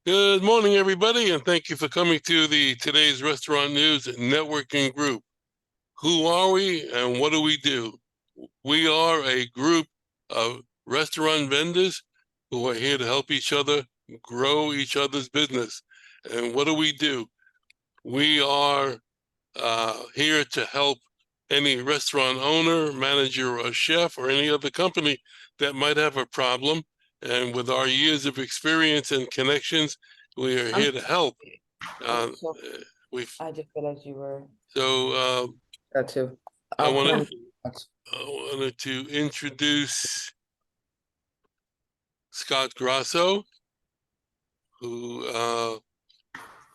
Good morning, everybody, and thank you for coming to the today's Restaurant News Networking Group. Who are we and what do we do? We are a group of restaurant vendors who are here to help each other grow each other's business. And what do? We are here to help any restaurant owner, manager, or chef, or any other company that might have a problem. And with our years of experience and connections, we are here to help. So We've I just realized you were so that too. I Okay. wanted to introduce Scott Grasso, who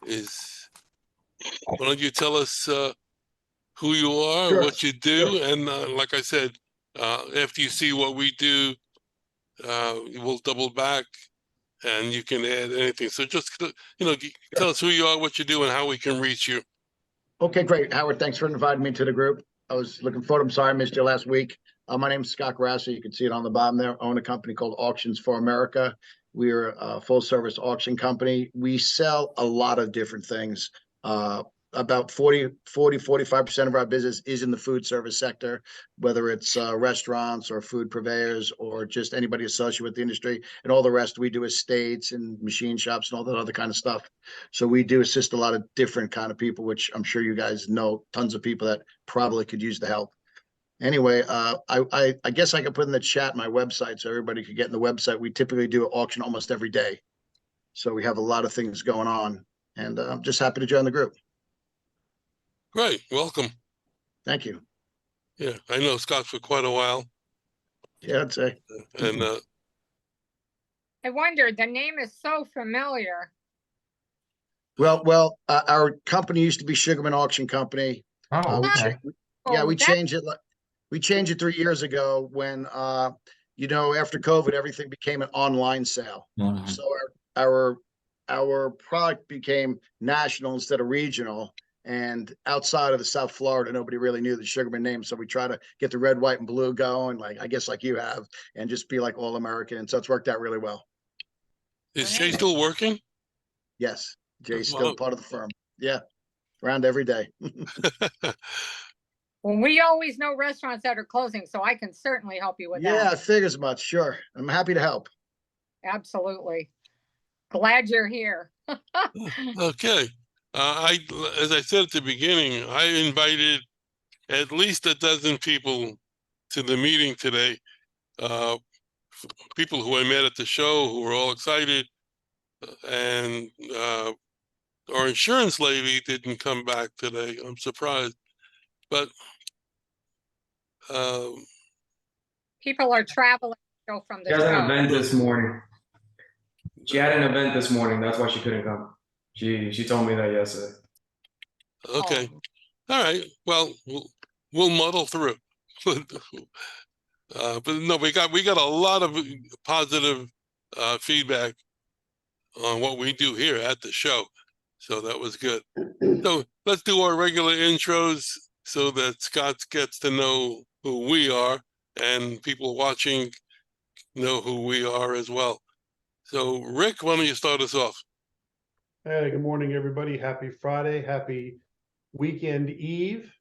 is. Why don't you tell us who you are, Sure, what you do, sure. and like I said, after you see what we do, we'll double back, and you can add anything. So just tell us who you are, what you do, and how we can reach you. Okay, great. Howard, thanks for inviting me to the group. I was looking forward. I'm sorry I missed you last week. My name's Scott Grasso. You can see it on the bottom there. I own a company called Auctions for America. We're a full service auction company. We sell a lot of different things. About 45% of our business is in the food service sector, whether it's restaurants or food purveyors or just anybody associated with the industry. And all the rest we do estates and machine shops and all that other kind of stuff. So we do assist a lot of different kind of people, which I'm sure you guys know tons of people that probably could use the help. Anyway, I guess I could put in the chat my website so everybody could get in the website. We typically do an auction almost every day. So we have a lot of things going on, and I'm just happy to join the group. Great, welcome. Thank you. Yeah, I know Scott for quite a while, Yeah, I'd say. and I wonder, the name is so familiar. Well, our company used to be Sugarman Auction Company. Oh, okay. We changed it. We changed it 3 years ago when, after COVID, everything became an online sale. So our product became national instead of regional. And outside of the South Florida, nobody really knew the Sugarman name. So we try to get the red, white, and blue going, I guess like you have, and just be like all American. And so it's worked out really well. is Jay still working? Yes, Jay's still part of the firm. Yeah, around every day. Well, we always know restaurants that are closing, so I can certainly help you with Yeah, that. I figure as much. Sure. I'm happy to help. Absolutely. Glad you're here. Okay. As I said at the beginning, I invited at least a dozen people to the meeting today. People who I met at the show who were all excited, and our insurance lady didn't come back today. I'm surprised, but People are traveling from the She had an show. event this morning. She had an event this morning. That's why she couldn't come. She told me that yesterday. okay, all right. Well, we'll muddle through. But no, we got a lot of positive feedback on what we do here at the show, so that was good. So let's do our regular intros so that Scott gets to know who we are and people watching know who we are as well. So Rick, why don't you start us off? Hey, good morning, everybody. Happy Friday. Happy weekend eve.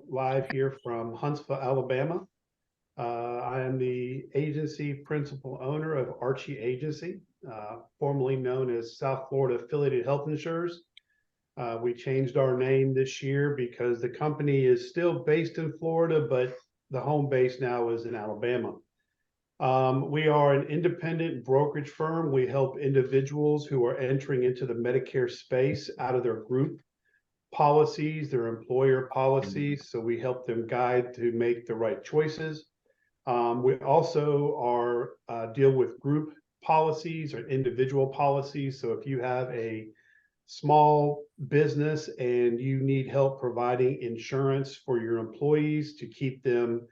Live here from Huntsville, Alabama. I am the agency principal owner of Archie Agency, formerly known as South Florida Affiliated Health Insurers. We changed our name this year because the company is still based in Florida, but the home base now is in Alabama. We are an independent brokerage firm. We help individuals who are entering into the Medicare space out of their group policies, their employer policies. So we help them guide to make the right choices. We also deal with group policies or individual policies. So if you have a small business and you need help providing insurance for your employees to keep them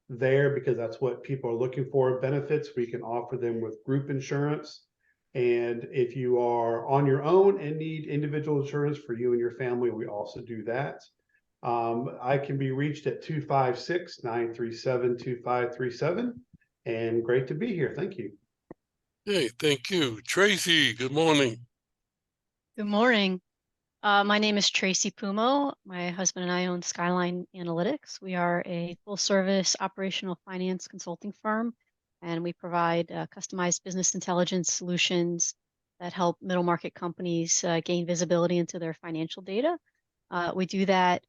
there, because that's what people are looking for, benefits, we can offer them with group insurance. And if you are on your own and need individual insurance for you and your family, we also do that. I can be reached at 256-937-2537, and great to be here. Thank you. Hey, thank you. Tracy, good morning. Good morning. My name is Tracy Pumo. My husband and I own Skyline Analytics. We are a full-service operational finance consulting firm, and we provide customized business intelligence solutions that help middle market companies gain visibility into their financial data. We do that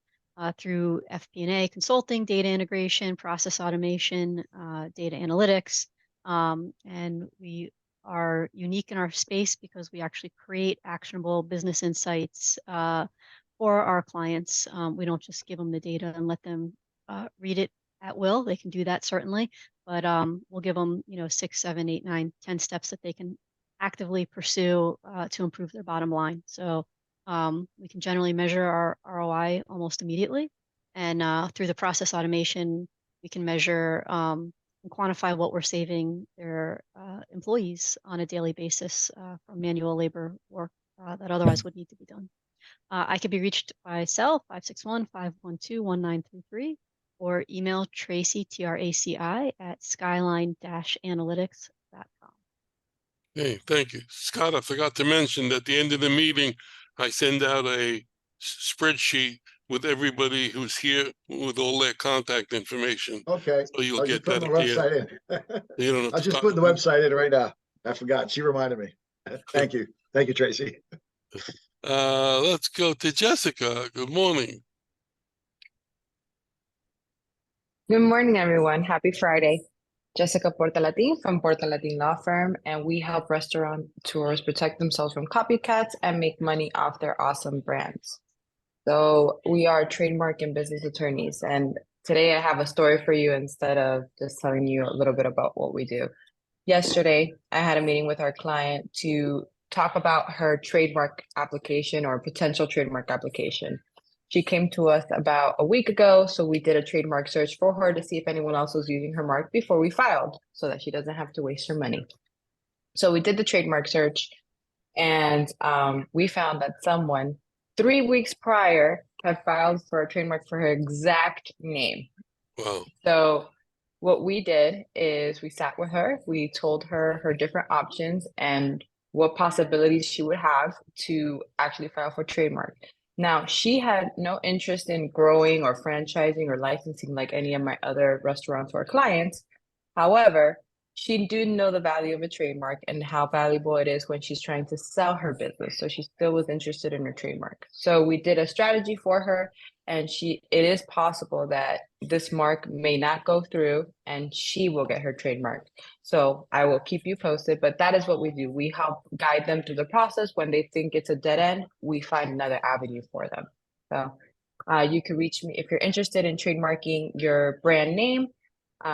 through FP&A consulting, data integration, process automation, data analytics, and we are unique in our space because we actually create actionable business insights for our clients. We don't just give them the data and let them read it at will. They can do that certainly, but we'll give them, 6, 7, 8, 9, 10 steps that they can actively pursue to improve their bottom line. So we can generally measure our ROI almost immediately. And through the process automation, we can measure and quantify what we're saving their employees on a daily basis from manual labor work that otherwise would need to be done. I could be reached by cell 561-512-1933 or email Tracy, Traci, at skyline-analytics.com. Okay, thank you. Scott, I forgot to mention that at the end of the meeting, I send out a spreadsheet with everybody who's here with all their contact information. Okay. So you'll I'll get just put that the at the end. website in. You don't have I'll to just copy put the them. website in right now. I forgot. She reminded me. Thank you. Thank you, Tracy. Let's go to Jessica. Good morning. Good morning, everyone. Happy Friday. Jessica Portalatin from Portalatin Law Firm, and we help restaurateurs protect themselves from copycats and make money off their awesome brands. So we are trademark and business attorneys, and today I have a story for you instead of just telling you a little bit about what we do. Yesterday, I had a meeting with our client to talk about her trademark application or potential trademark application. She came to us about a week ago, so we did a trademark search for her to see if anyone else was using her mark before we filed so that she doesn't have to waste her money. So we did the trademark search, and we found that someone 3 weeks prior had filed for a trademark for her exact name. Wow. So what we did is we sat with her, we told her her different options and what possibilities she would have to actually file for trademark. Now, she had no interest in growing or franchising or licensing like any of my other restaurateur clients. However, she did know the value of a trademark and how valuable it is when she's trying to sell her business. So she still was interested in her trademark. So we did a strategy for her, and it is possible that this mark may not go through and she will get her trademark. So I will keep you posted, but that is what we do. We help guide them through the process. When they think it's a dead end, we find another avenue for them. So you can reach me if you're interested in trademarking your brand name.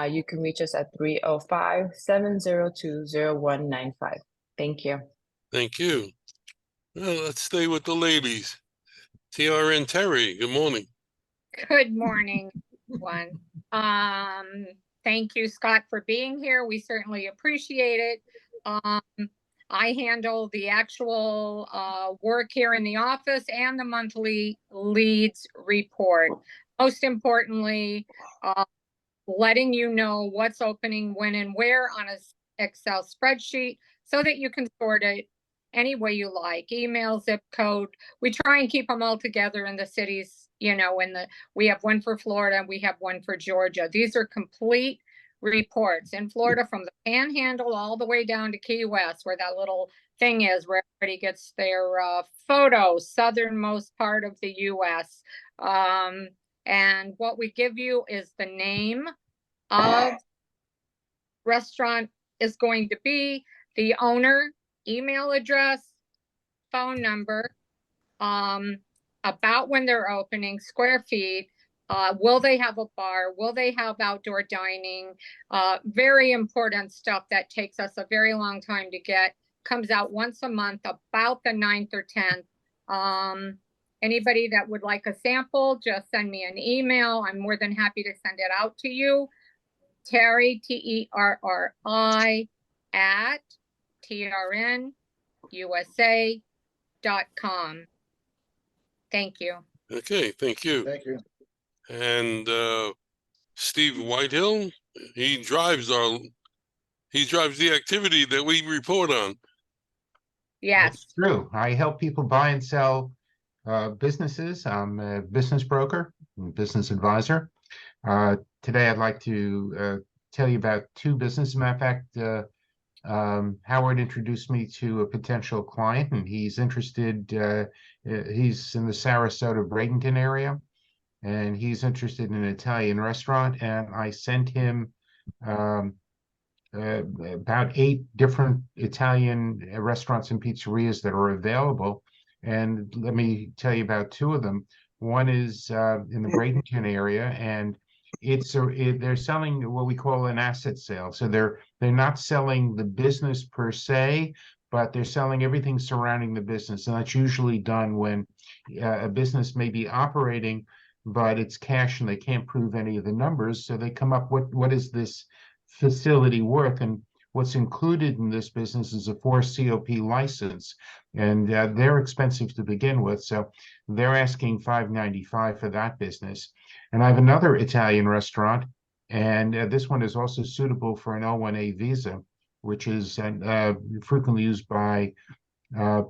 You can reach us at 305-702-0195. Thank you. Thank you. Well, let's stay with the ladies. TRN Terry, good morning. Good morning, everyone. Thank you, Scott, for being here. We certainly appreciate it. I handle the actual work here in the office and the monthly leads report. Most importantly, letting you know what's opening, when, and where on an Excel spreadsheet so that you can sort it any way you like. Email, zip code. We try and keep them all together in the cities, we have one for Florida and we have one for Georgia. These are complete reports in Florida from the Panhandle all the way down to Key West, where that little thing is where everybody gets their photo, southernmost part of the US. And what we give you is the name of restaurant is going to be, the owner, email address, phone number, about when they're opening, square feet, will they have a bar, will they have outdoor dining, very important stuff that takes us a very long time to get, comes out once a month, about the 9th or 10th. Anybody that would like a sample, just send me an email. I'm more than happy to send it out to you. Terry, Terri, at trnusa.com. Thank you. Okay, thank you. Thank you. And Steve Whitehill, he drives the activity that we report on. Yes. It's true. I help people buy and sell businesses. I'm a business broker, business advisor. Today, I'd like to tell you about two businesses. Matter of fact, Howard introduced me to a potential client, and he's interested. He's in the Sarasota, Bradenton area, and he's interested in an Italian restaurant. And I sent him about 8 different Italian restaurants and pizzerias that are available. And let me tell you about 2 of them. One is in the Bradenton area, and they're selling what we call an asset sale. So they're not selling the business per se, but they're selling everything surrounding the business. And that's usually done when a business may be operating, but it's cash and they can't prove any of the numbers. So they come up, what is this facility worth? And what's included in this business is a 4 COP license, and they're expensive to begin with. So they're asking $595 for that business. And I have another Italian restaurant, and this one is also suitable for an L1A visa, which is frequently used by I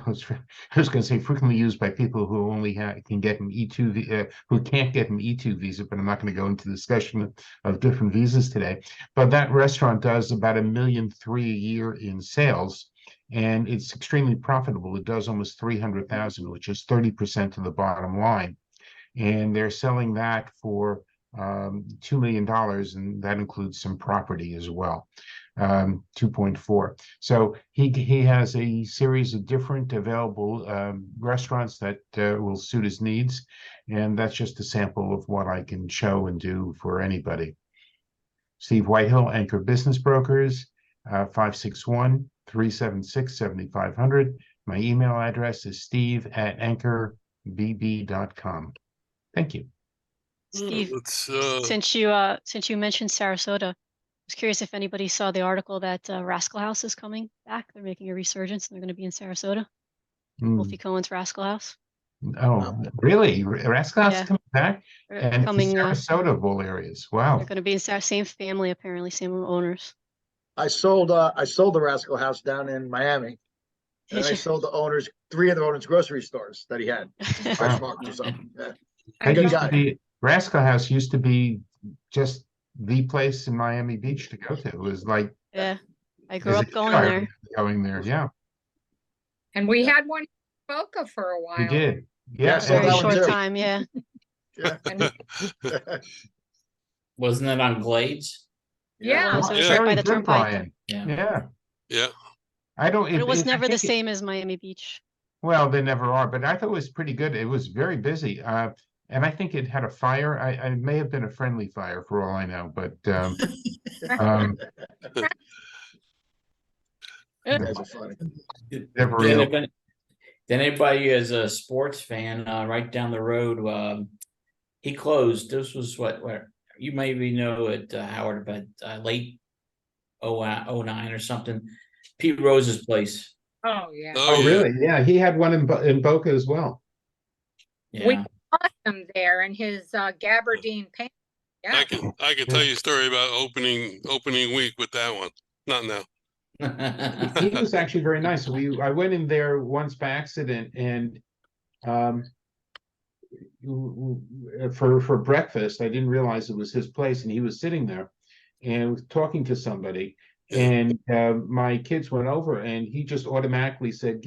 was going to say frequently used by people who only can get an E2 who can't get an E2 visa, but I'm not going to go into discussion of different visas today. But that restaurant does about $1.3 million a year in sales, and it's extremely profitable. It does almost 300,000, which is 30% of the bottom line, and they're selling that for $2 million, and that includes some property as well. 2.4. So he has a series of different available restaurants that will suit his needs, and that's just a sample of what I can show and do for anybody. Steve Whitehill, Anchor Business Brokers, 561-376-7500. My email address is steve@anchorbb.com. Thank you. Steve, since you mentioned Sarasota, I was curious if anybody saw the article that Rascal House is coming back. They're making a resurgence, and they're going to be in Sarasota. Wolfie Cohen's Rascal House. Oh, really? Rascal House Yeah. coming back? And coming, Sarasota of all areas. Wow. They're going to be in same family, apparently, same owners. I sold the Rascal House down in Miami, and I sold the owners 3 of the owners' grocery stores that he had, Fresh Market or something. Yeah. That Good used guy. to be, Rascal House used to be just the place in Miami Beach to go to. It was like, Yeah, I grew as a up kid, going I there. remember going there. Yeah, And we had one in Boca for a while. we did. Yeah, Yeah, so Very that one short too. time, yeah. Yeah. And Wasn't it on Glades? yeah, So it was Yeah. right by the Very good, turnpike. Brian. Yeah. Yeah, Yeah. I don't. But it was I never the think same as Miami Beach. Well, they never are, but I thought it was pretty good. It was very busy. And I think it had a fire. I may have been a friendly fire for all I know, but um, You guys are funny. never real. Then anybody is a sports fan, right down the road, he closed. This was what you maybe know it, Howard, but late 09 or something. Pete Rose's place. oh yeah. Oh, really? Yeah, he had one in Boca as well. We Yeah. bought him there in his gabardine pants. Yeah. I can tell you a story about opening week with that one. Not now. He was actually very nice. I went in there once by accident, and for breakfast, I didn't realize it was his place, and he was sitting there and was talking to somebody. And my kids went over, and he just automatically said,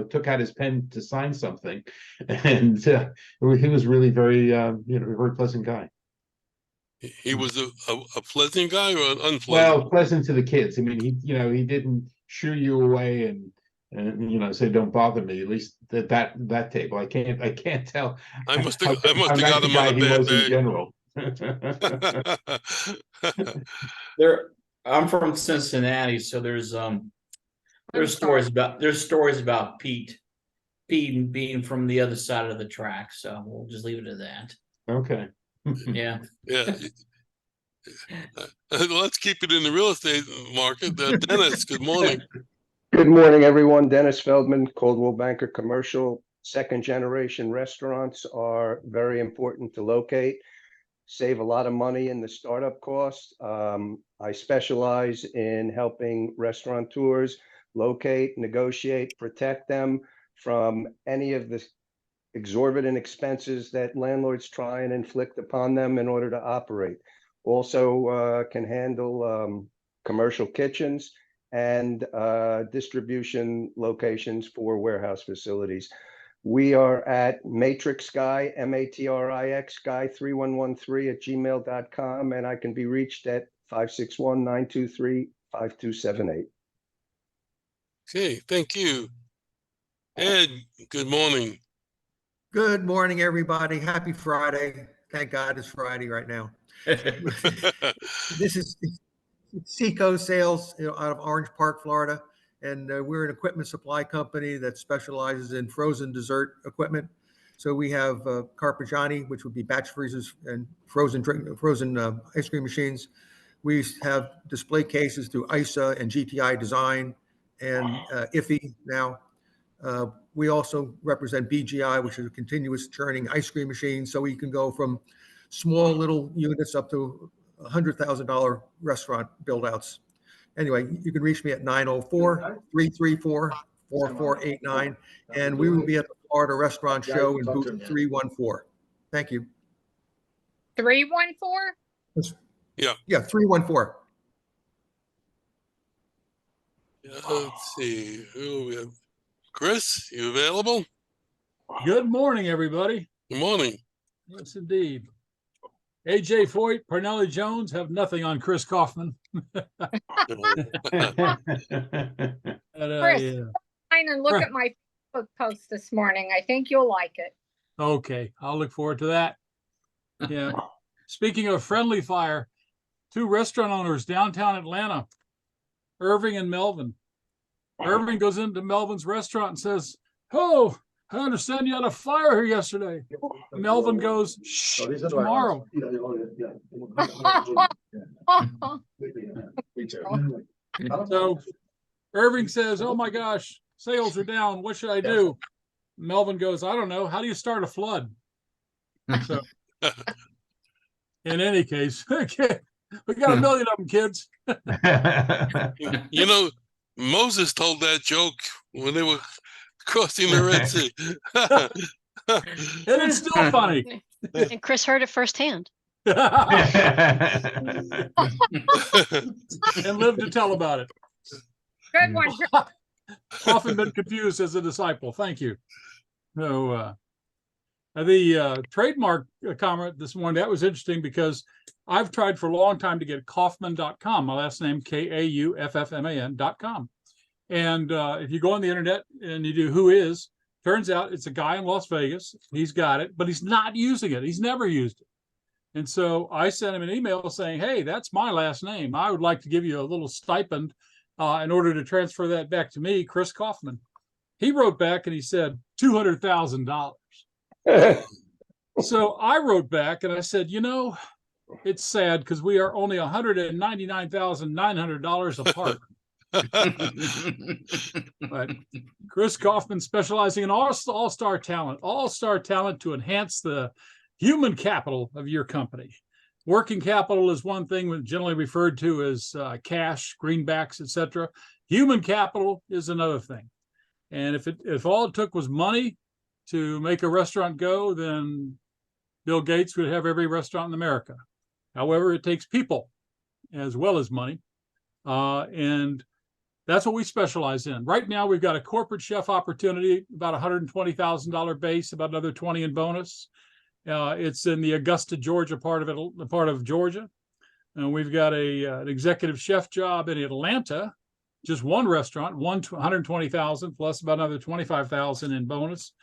took out his pen to sign something, and he was really very, very pleasant guy. He was a pleasant guy or an unpleasant? Well, pleasant to the kids. I mean, he didn't shoo you away and say don't bother me. At least at that table, I can't tell. I must have got him on a bad day. In general. I'm from Cincinnati, so there's stories about Pete being from the other side of the track. So we'll just leave it at that. Okay. Yeah. Yeah. Let's keep it in the real estate market. Dennis, good morning. Good morning, everyone. Dennis Feldman, Coldwell Banker Commercial. Second generation restaurants are very important to locate. Save a lot of money in the startup costs. I specialize in helping restaurateurs locate, negotiate, protect them from any of the exorbitant expenses that landlords try and inflict upon them in order to operate. Also can handle commercial kitchens and distribution locations for warehouse facilities. We are at Matrix Sky, MATRIX Sky 3113 @gmail.com, and I can be reached at 561-923-5278. Okay, thank you. Ed, good morning. Good morning, everybody. Happy Friday. Thank God it's Friday right now. This is Seco Sales, out of Orange Park, Florida. And we're an equipment supply company that specializes in frozen dessert equipment. So we have Carpigiani, which would be batch freezers and frozen ice cream machines. We have display cases through ISA and GTI Design and IFI now. We also represent BGI, which is a continuous churning ice cream machine. So we can go from small little units up to $100,000 restaurant build outs. Anyway, you can reach me at 904-334-4489. And we will be at the Florida Restaurant Show in booth 314. Thank you. 314? Yeah, 314. Let's see, who we have? Chris, you available? Good morning, everybody. Good morning. Yes, indeed. AJ Foyt, Parnelli Jones have nothing on Chris Kaufman. Chris, Yeah. and look at my Facebook post this morning. I think you'll like it. Okay, I'll look forward to that. Yeah. Speaking of friendly fire, 2 restaurant owners downtown Atlanta, Irving and Melvin. Irving goes into Melvin's restaurant and says, "Oh, I understand you had a fire here yesterday." Melvin goes, "Shh, tomorrow." So Irving says, "Oh my gosh, sales are down. What should I do?" Melvin goes, "I don't know. How do you start a flood?" So in any case, okay, we got a million of them, kids. You know, Moses told that joke when they were crossing the Red Sea. And it's still funny. And Chris heard it firsthand. And lived to tell about it. Good one. Often been confused as a disciple. Thank you. So the trademark comment this morning, that was interesting because I've tried for a long time to get Kaufman.com, my last name, KAUFFMAN.com. And if you go on the internet and you do who is, turns out it's a guy in Las Vegas. He's got it, but he's not using it. He's never used it. And so I sent him an email saying, "Hey, that's my last name. I would like to give you a little stipend in order to transfer that back to me, Chris Kaufman." He wrote back and he said, $200,000. So I wrote back and I said, it's sad because we are only $199,900 apart. But Chris Kaufman specializing in all-star talent to enhance the human capital of your company. Working capital is one thing generally referred to as cash, greenbacks, etc. Human capital is another thing. And if all it took was money to make a restaurant go, then Bill Gates would have every restaurant in America. However, it takes people as well as money. And that's what we specialize in. Right now, we've got a corporate chef opportunity, about $120,000 base, about another 20 in bonus. It's in the Augusta, Georgia part of Georgia. And we've got an executive chef job in Atlanta, just one restaurant, 120,000 plus about another 25,000 in bonus,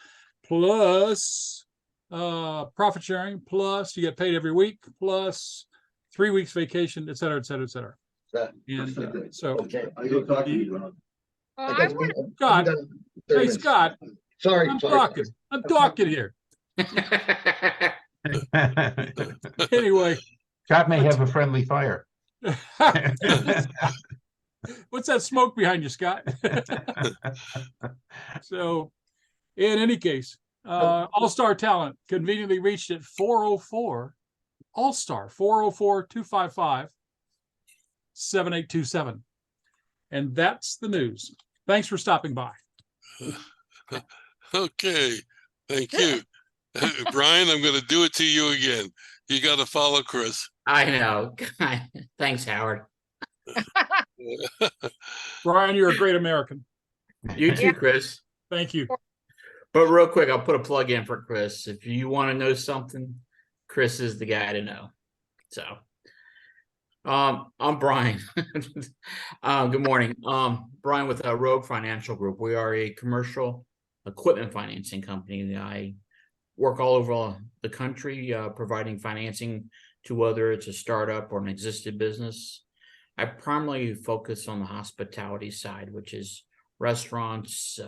plus profit sharing, plus you get paid every week, plus 3 weeks vacation, et cetera, et cetera, et cetera. And so, Scott, hey Scott, Sorry, I'm talking here. Anyway, Scott may have a friendly fire. What's that smoke behind you, Scott? So, in any case, All-Star Talent conveniently reached at 404 All-Star 404-255-7827. And that's the news. Thanks for stopping by. Okay, thank you. Brian, I'm going to do it to you again. You got to follow Chris. I know. Thanks, Howard. Brian, you're a great American. You too, Chris. Thank you. But real quick, I'll put a plug in for Chris. If you want to know something, Chris is the guy to know. So, I'm Brian. Good morning. Brian with Rogue Financial Group. We are a commercial equipment financing company. I work all over the country, providing financing to whether it's a startup or an existing business. I primarily focus on the hospitality side, which is restaurants,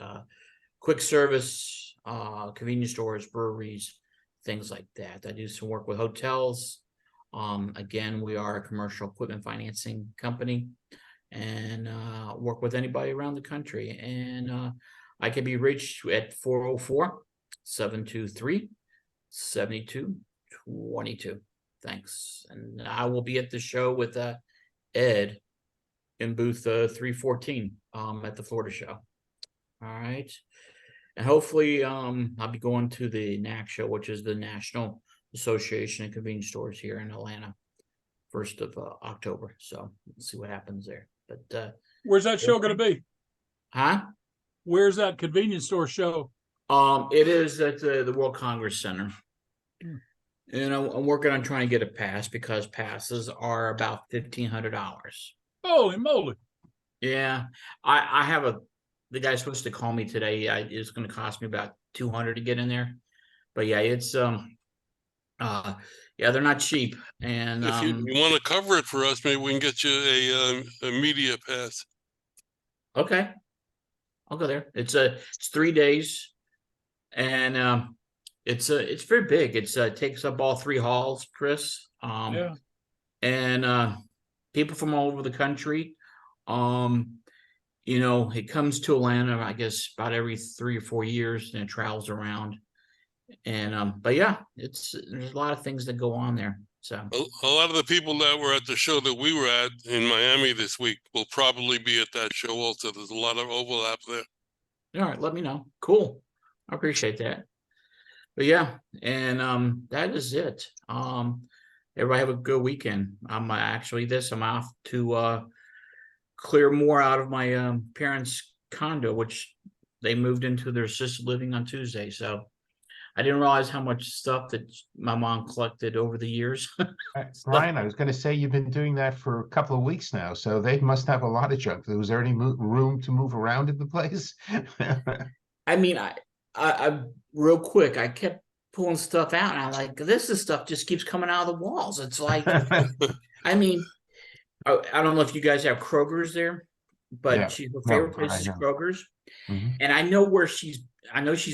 quick service, convenience stores, breweries, things like that. I do some work with hotels. Again, we are a commercial equipment financing company and work with anybody around the country. And I can be reached at 404-723-7222. Thanks. And I will be at the show with Ed in booth 314 at the Florida show. All right. And hopefully I'll be going to the NAC show, which is the National Association of Convenience Stores here in Atlanta, 1st of October. So we'll see what happens there. But where's that show going to be? Huh? Where's that convenience store show? It is at the World Congress Center. And I'm working on trying to get a pass because passes are about $1,500. Holy moly. Yeah. I have the guy's supposed to call me today. It's going to cost me about $200 to get in there. But yeah, it's yeah, they're not cheap. And if you want to cover it for us, maybe we can get you a media pass. Okay, I'll go there. It's 3 days, and it's very big. It takes up all 3 halls, Chris. Yeah. And people from all over the country. You know, it comes to Atlanta, I guess, about every 3 or 4 years, and it travels around. And but yeah, there's a lot of things that go on there. So a lot of the people that were at the show that we were at in Miami this week will probably be at that show also. There's a lot of overlap there. All right, let me know. Cool. I appreciate that. But yeah, and that is it. Everybody have a good weekend. I'm off to clear more out of my parents' condo, which they moved into their assisted living on Tuesday. So I didn't realize how much stuff that my mom collected over the years. Brian, I was going to say you've been doing that for a couple of weeks now, so they must have a lot of junk. Was there any room to move around in the place? I mean, I real quick, I kept pulling stuff out, and I'm like, this stuff just keeps coming out of the walls. It's like, I mean, I don't know if you guys have Kroger's there, but Yeah. her favorite place is Kroger's. And I know she's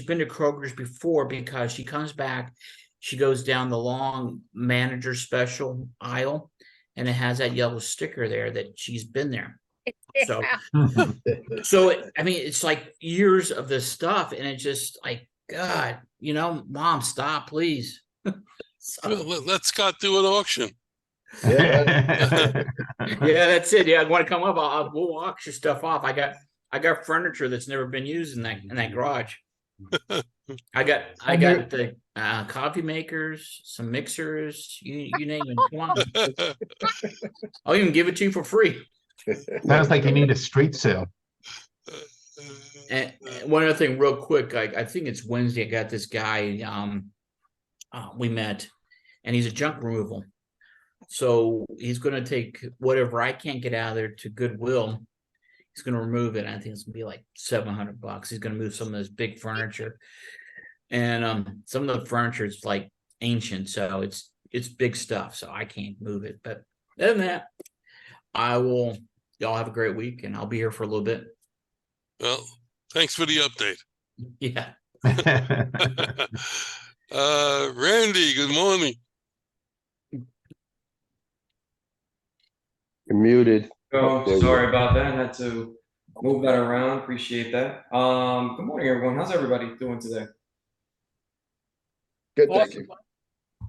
been to Kroger's before because she comes back, she goes down the long manager special aisle, and it has that yellow sticker there that she's been there. So, I mean, it's like years of this stuff, and it's just like, God, you know, Mom, stop, please. Let Scott do an auction. Yeah, that's it. Yeah, I want to come up. We'll auction stuff off. I got furniture that's never been used in that garage. I got the coffee makers, some mixers, you name it. Come on. I'll even give it to you for free. Sounds like you need a street sale. And one other thing, real quick, I think it's Wednesday. I got this guy. We met, and he's a junk removal. So he's going to take whatever I can't get out of there to Goodwill. He's going to remove it. I think it's going to be like $700. He's going to move some of this big furniture, and some of the furniture is like ancient, so it's big stuff. So I can't move it. But other than that, y'all have a great week, and I'll be here for a little bit. Well, thanks for the update. Yeah. Randy, good morning. You're muted. Oh, There you sorry go. about that. I had to move that around. Appreciate that. Good morning, everyone. How's everybody doing today? Good, thank you.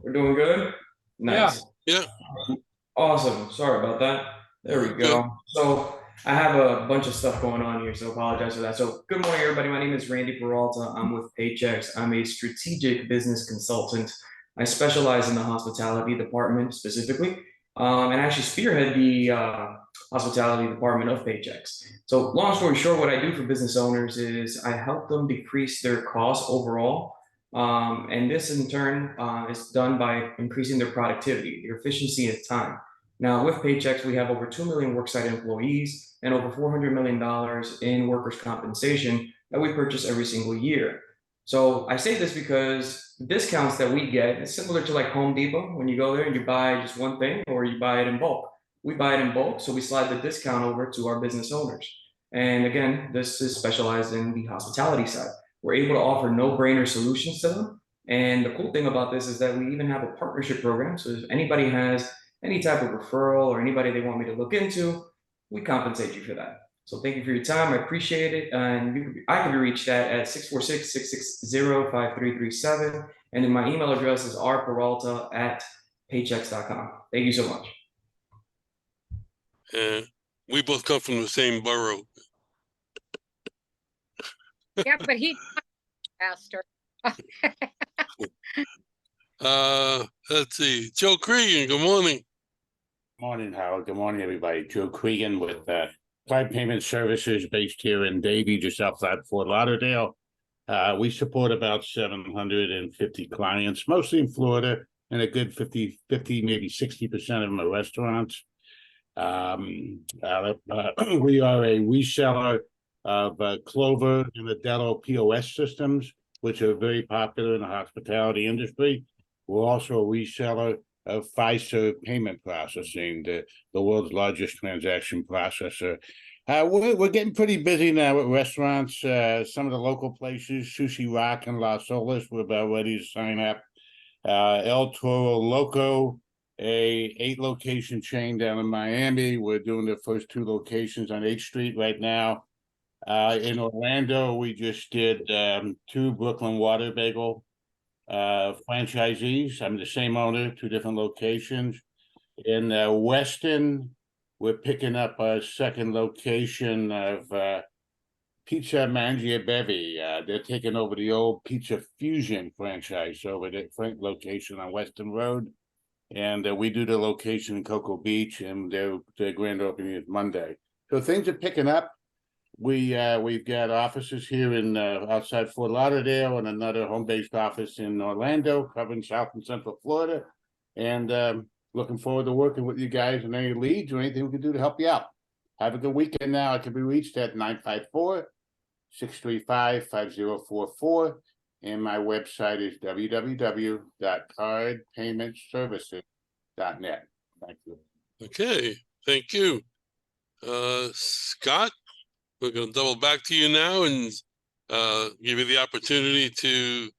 We're doing good? Nice. Yeah. Awesome. Sorry about that. There we go. So I have a bunch of stuff going on here, so apologize for that. So good morning, everybody. My name is Randy Peralta. I'm with Paychecks. I'm a strategic business consultant. I specialize in the hospitality department specifically, and I actually spearhead the hospitality department of Paychecks. So long story short, what I do for business owners is I help them decrease their costs overall. And this in turn is done by increasing their productivity, their efficiency and time. Now with Paychecks, we have over 2 million worksite employees and over $400 million in workers' compensation that we purchase every single year. So I say this because the discounts that we get is similar to like Home Depot. When you go there and you buy just one thing or you buy it in bulk. We buy it in bulk, so we slide the discount over to our business owners. And again, this is specialized in the hospitality side. We're able to offer no-brainer solutions to them. And the cool thing about this is that we even have a partnership program. So if anybody has any type of referral or anybody they want me to look into, we compensate you for that. So thank you for your time. I appreciate it. And I can be reached at 646-660-5337. And then my email address is rperalta@paychecks.com. Thank you so much. We both come from the same borough. Yeah, but he faster. Let's see. Joe Cregan, good morning. Morning, Howard. Good morning, everybody. Joe Cregan with Cloud Payment Services based here in Davie, just outside Fort Lauderdale. We support about 750 clients, mostly in Florida, and a good 50, maybe 60% of them are restaurants. We are a reseller of Clover and Adello POS systems, which are very popular in the hospitality industry. We're also a reseller of Fiserv payment processing, the world's largest transaction processor. We're getting pretty busy now with restaurants. Some of the local places, Sushi Rock and Las Olas, we're about ready to sign up. El Toro Loco, a 8-location chain down in Miami. We're doing the first 2 locations on 8th Street right now. In Orlando, we just did 2 Brooklyn Water Bagel franchisees. I'm the same owner, 2 different locations. In Weston, we're picking up a 2nd location of Pizza Mangia Bevi. They're taking over the old Pizza Fusion franchise over the front location on Weston Road. And we do the location in Cocoa Beach, and their grand opening is Monday. So things are picking up. We've got offices here in outside Fort Lauderdale and another home-based office in Orlando, covering South and Central Florida. And looking forward to working with you guys on any leads or anything we can do to help you out. Have a good weekend now. I can be reached at 954-635-5044. And my website is www.cardpaymentservices.net. Thank you. Okay, thank you. Scott, we're going to double back to you now and give you the opportunity to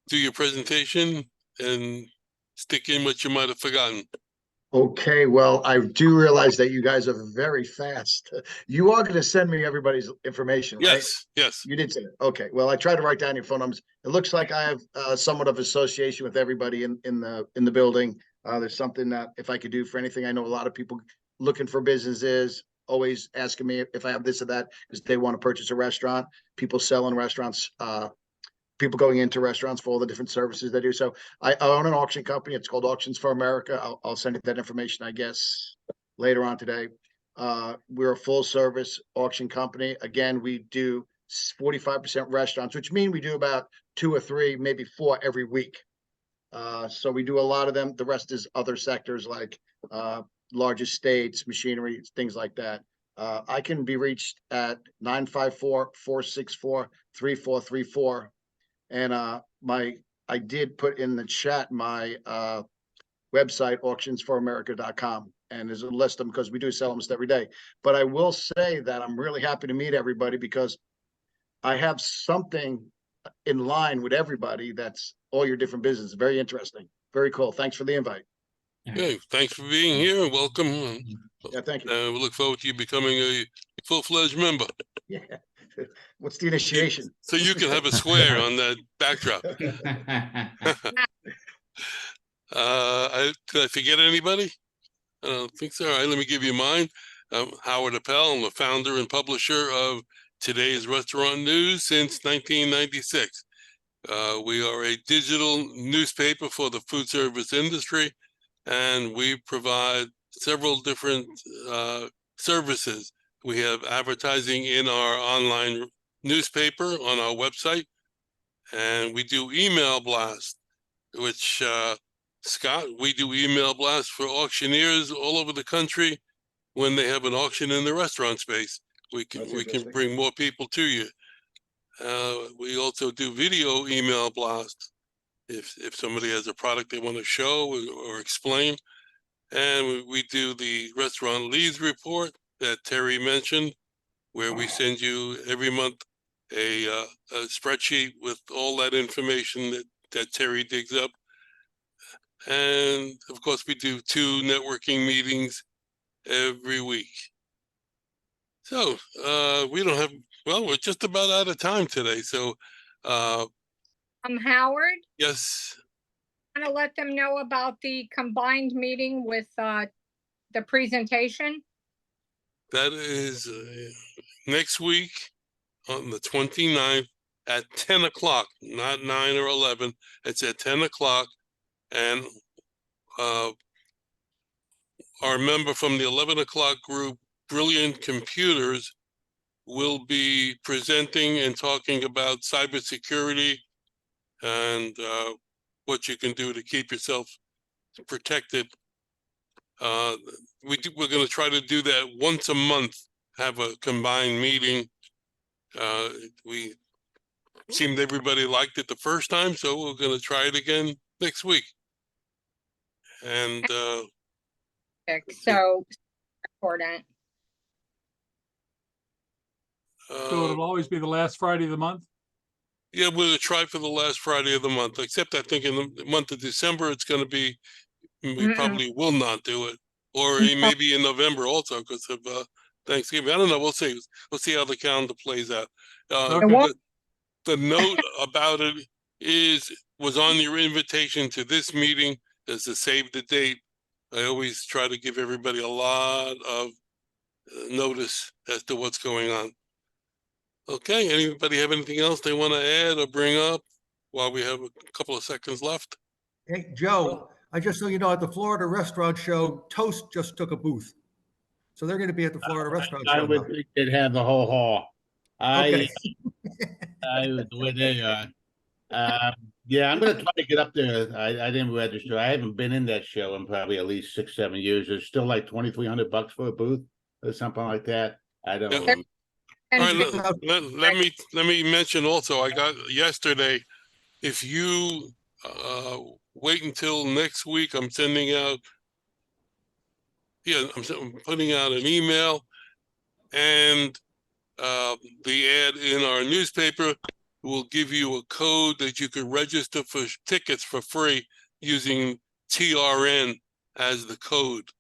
do your presentation and stick in what you might have forgotten. Okay, well, I do realize that you guys are very fast. You are going to send me everybody's information, right? Yes, yes. You did say it. Okay, well, I tried to write down your phone numbers. It looks like I have somewhat of association with everybody in the building. There's something that if I could do for anything, I know a lot of people looking for businesses, always asking me if I have this or that because they want to purchase a restaurant. People selling restaurants, people going into restaurants for all the different services they do. So I own an auction company. It's called Auctions for America. I'll send you that information, I guess, later on today. We're a full service auction company. Again, we do 45% restaurants, which means we do about 2 or 3, maybe 4 every week. So we do a lot of them. The rest is other sectors like large estates, machinery, things like that. I can be reached at 954-464-3434. And I did put in the chat my website, auctionsforamerica.com, and there's a list of them because we do sell almost every day. But I will say that I'm really happy to meet everybody because I have something in line with everybody that's all your different businesses. Very interesting. Very cool. Thanks for the invite. Okay, thanks for being here. Welcome. Yeah, thank you. We look forward to you becoming a full-fledged member. Yeah. What's the initiation? So you can have a swear on that backdrop. Did I forget anybody? I don't think so. All right, let me give you mine. I'm Howard Appel. I'm the founder and publisher of Today's Restaurant News since 1996. We are a digital newspaper for the food service industry, and we provide several different services. We have advertising in our online newspaper on our website, and we do email blast, which Scott, we do email blast for auctioneers all over the country. When they have an auction in the restaurant space, we can bring more people to you. We also do video email blast if somebody has a product they want to show or explain. And we do the restaurant leads report that Terry mentioned, where we send you every month a spreadsheet with all that information that Terry digs up. And of course, we do 2 networking meetings every week. So we don't have, well, we're just about out of time today. So Howard, yes, I want to let them know about the combined meeting with the presentation. that is next week on the 29th at 10 o'clock, not 9 or 11. It's at 10 o'clock. And our member from the 11 o'clock group, Brilliant Computers, will be presenting and talking about cybersecurity and what you can do to keep yourself protected. We're going to try to do that once a month, have a combined meeting. We seemed everybody liked it the first time, so we're going to try it again next week. And so important. So it'll always be the last Friday of the month? Yeah, we'll try for the last Friday of the month, except I think in the month of December, it's going to be, we probably will not do it. Or maybe in November also because of Thanksgiving. I don't know. We'll see. We'll see how the calendar plays out. The note about it was on your invitation to this meeting as to save the date. I always try to give everybody a lot of notice as to what's going on. Okay, anybody have anything else they want to add or bring up while we have a couple of seconds left? Hey, Joe, I just so you know, at the Florida Restaurant Show, Toast just took a booth. So they're going to be at the Florida Restaurant I Show would now. think they'd have the whole hall. Okay. The way they are. Yeah, I'm gonna try to get up there. I didn't register. I haven't been in that show in probably at least 6-7 years. It's still like $2,300 for a booth or something like that. I don't know. All right, let me mention also, I got yesterday, if you wait until next week, I'm sending out, I'm putting out an email and the ad in our newspaper will give you a code that you can register for tickets for free using TRN as the code.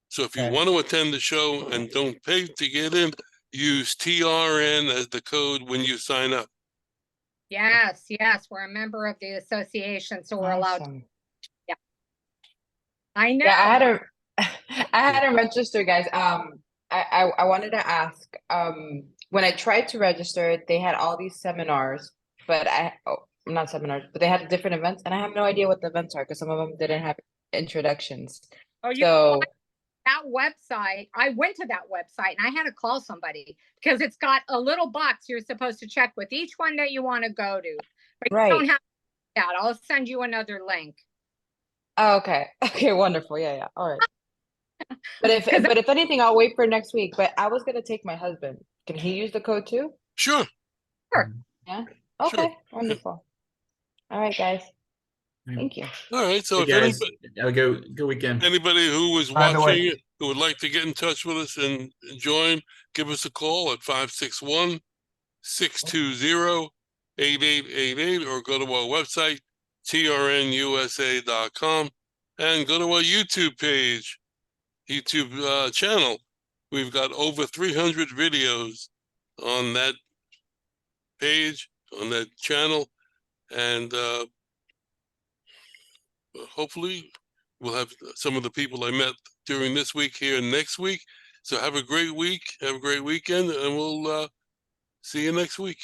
So if you want to attend the show and don't pay to get in, use TRN as the code when you sign up. Yes, we're a member of the association, so we're allowed to. Yeah. I know. Yeah, I had to register, guys. I wanted to ask, when I tried to register, they had all these seminars, but not seminars, but they had different events, and I have no idea what the events are because some of them didn't have introductions. So that website, I went to that website and I had to call somebody because it's got a little box you're supposed to check with each one that you want to go to. But you don't have that. I'll send you another link. Oh, okay. Okay, wonderful. Yeah. All right. But if anything, I'll wait for next week. But I was gonna take my husband. Can he use the code too? Sure. Yeah. Okay. Wonderful. All right, guys. Thank you. All right. So Hey, if guys, anybody, have a good weekend. Anybody who was By the way- watching it who would like to get in touch with us and join, give us a call at 561-620-8888 or go to our website, trnusa.com, and go to our YouTube page, YouTube channel. We've got over 300 videos on that page, on that channel, and hopefully we'll have some of the people I met during this week here next week. So have a great week, have a great weekend, and we'll see you next week.